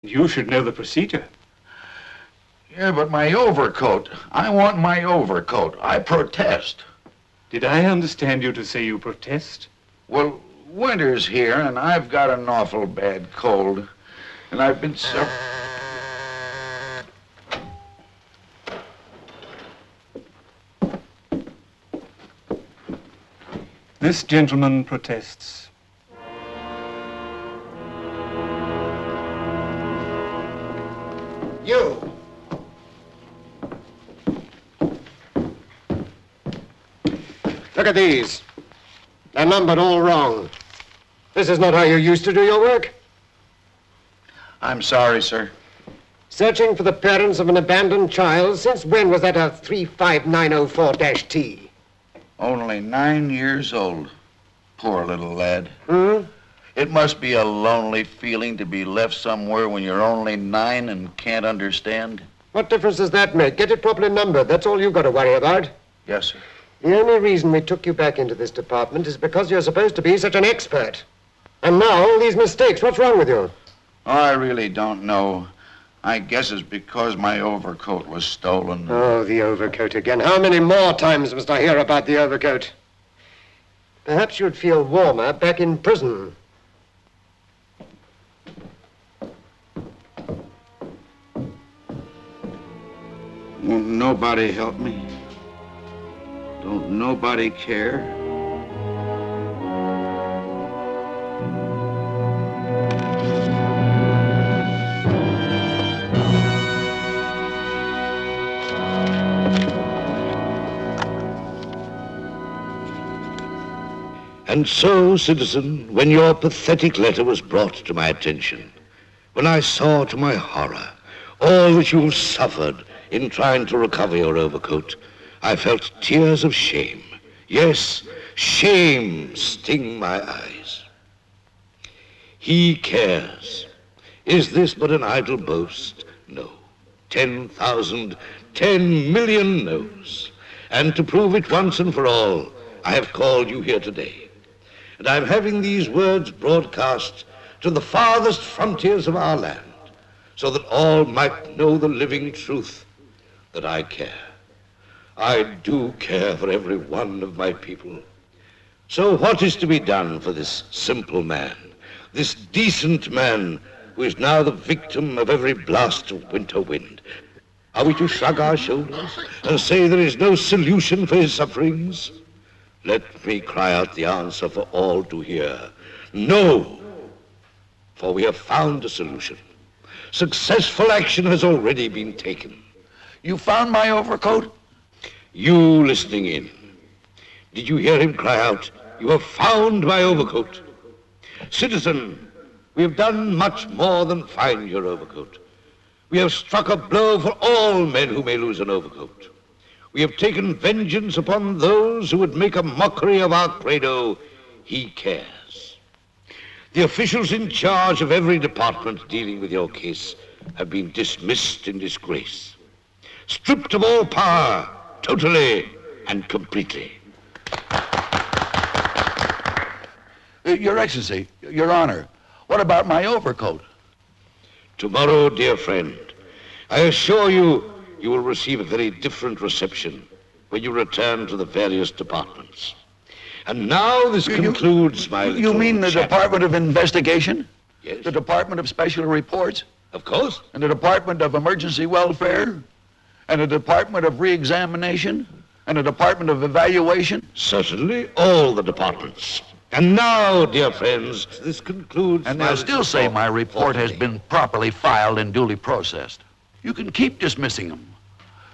You should know the procedure. Yeah, but my overcoat. I want my overcoat. I protest. Did I understand you to say you protest? Well, winter's here, and I've got an awful bad cold. And I've been so... This gentleman protests. You! Look at these. They're numbered all wrong. This is not how you used to do your work. I'm sorry, sir. Searching for the parents of an abandoned child. Since when was that a 35904-T? Only 9 years old. Poor little lad. Hmm? It must be a lonely feeling to be left somewhere when you're only 9 and can't understand. What difference does that make? Get it properly numbered. That's all you've got to worry about. Yes, sir. The only reason we took you back into this department is because you're supposed to be such an expert. And now, all these mistakes. What's wrong with you? Oh, I really don't know. I guess it's because my overcoat was stolen. Oh, the overcoat again. How many more times must I hear about the overcoat? Perhaps you'd feel warmer back in prison. Won't nobody help me? Don't nobody care? And so, citizen, when your pathetic letter was brought to my attention, when I saw to my horror all that you suffered in trying to recover your overcoat, I felt tears of shame. Yes, shame sting my eyes. He cares. Is this but an idle boast? No. 10,000, 10 million no's. And to prove it once and for all, I have called you here today. And I'm having these words broadcast to the farthest frontiers of our land, so that all might know the living truth that I care. I do care for every one of my people. So what is to be done for this simple man, this decent man who is now the victim of every blast of winter wind? Are we to shrug our shoulders and say there is no solution for his sufferings? Let me cry out the answer for all to hear. No! For we have found a solution. Successful action has already been taken. You found my overcoat? You listening in. Did you hear him cry out, "You have found my overcoat"? Citizen, we have done much more than find your overcoat. We have struck a blow for all men who may lose an overcoat. We have taken vengeance upon those who would make a mockery of our credo, "He cares." The officials in charge of every department dealing with your case have been dismissed in disgrace, stripped of all power, totally and completely. Your Excellency, Your Honor, what about my overcoat? Tomorrow, dear friend, I assure you, you will receive a very different reception when you return to the various departments. And now this concludes my little You mean the chat. Department of Investigation? Yes. The Department of Special Reports? Of course. And the Department of Emergency Welfare? And the Department of Reexamination? And the Department of Evaluation? Certainly, all the departments. And now, dear friends, this concludes And my they'll little still say talk my report for has today. been properly filed and duly processed. You can keep dismissing them,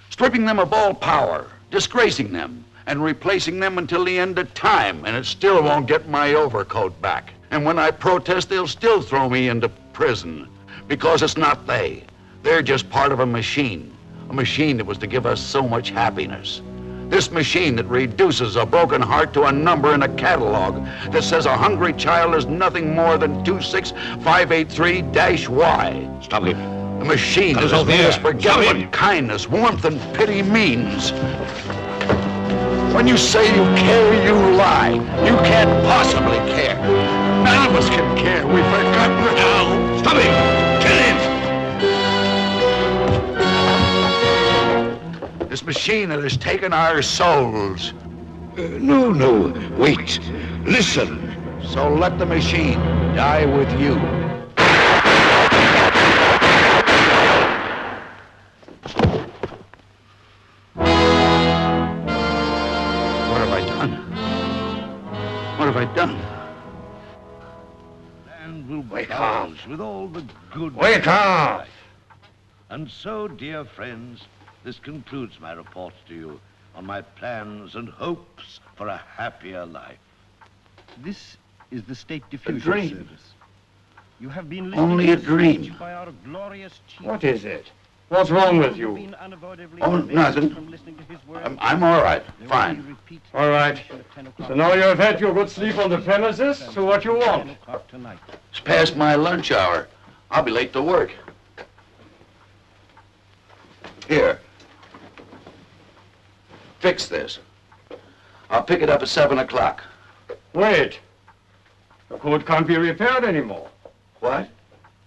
stripping them of all power, disgracing them, and replacing them until the end of time, and it still won't get my overcoat back. And when I protest, they'll still throw me into prison, because it's not they. They're just part of a machine that was to give us so much happiness. This machine that reduces a broken heart to a number in a catalog that says a hungry child is nothing more than 26583-Y. Stop him. The machine Cut that us has off made here. us forget Stop what him. kindness, warmth, and pity means. When you say you care, you lie. You can't possibly care. None of us can care. We've forgotten how. Stop him! Kill him! machine that has taken our souls. No, wait. Listen. So let the machine die with you. What have I done? What have I done? And will Wake bulge with all the good. Wake up! And so, dear friends, this concludes my report to you on my plans and hopes for a happier life. This is the State Diffusion dream. Service. You have been listening Only a to dream. speech by our glorious chief. What is it? What's wrong with You have you? been unavoidably Oh, prevented nothing. from listening to his words. I'm all right. There will be Fine. repeat All right. transmission at 10 o'clock. So now you have had your good sleep on the premises, so what you want? 10 o'clock tonight. It's past my lunch hour. I'll be late to work. Here. Fix this. I'll pick it up at 7 o'clock. Wait. The code can't be repaired anymore. What?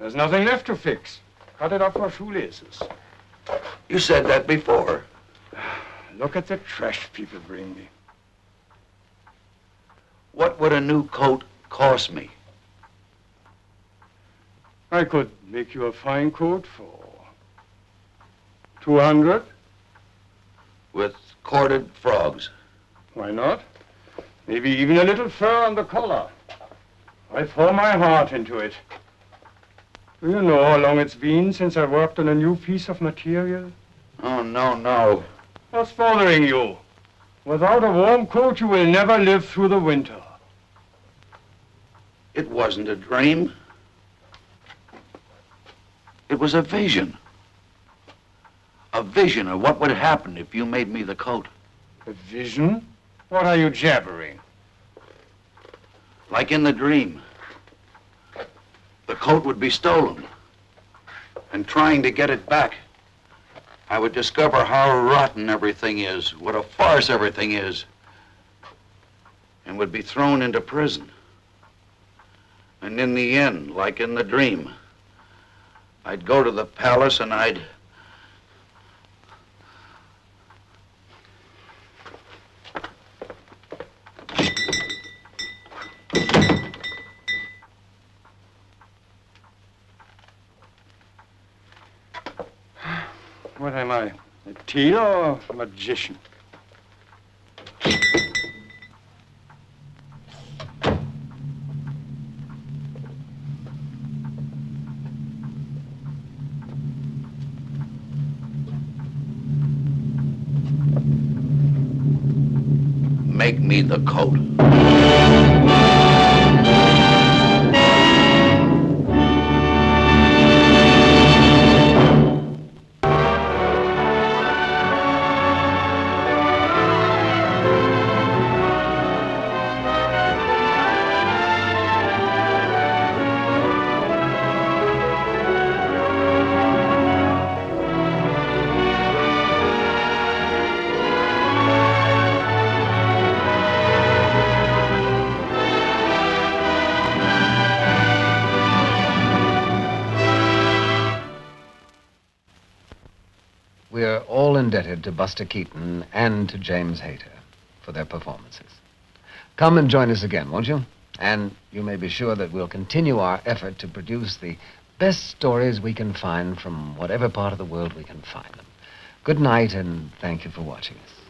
There's nothing left to fix. Cut it up for shoelaces. You said that before. Look at the trash people bring me. What would a new coat cost me? I could make you a fine coat for 200. With corded frogs. Why not? Maybe even a little fur on the collar. I pour my heart into it. Do you know how long it's been since I worked on a new piece of material? Oh, no. What's bothering you? Without a warm coat, you will never live through the winter. It wasn't a dream. It was a vision. A vision of what would happen if you made me the coat. A vision? What are you jabbering? Like in the dream. The coat would be stolen. And trying to get it back, I would discover how rotten everything is, what a farce everything is, and would be thrown into prison. And in the end, like in the dream, I'd go to the palace and I'd... What am I, a tailor or a magician? Make me the coat. We're all indebted to Buster Keaton and to James Hayter for their performances. Come and join us again, won't you? And you may be sure that we'll continue our effort to produce the best stories we can find from whatever part of the world we can find them. Good night, and thank you for watching us.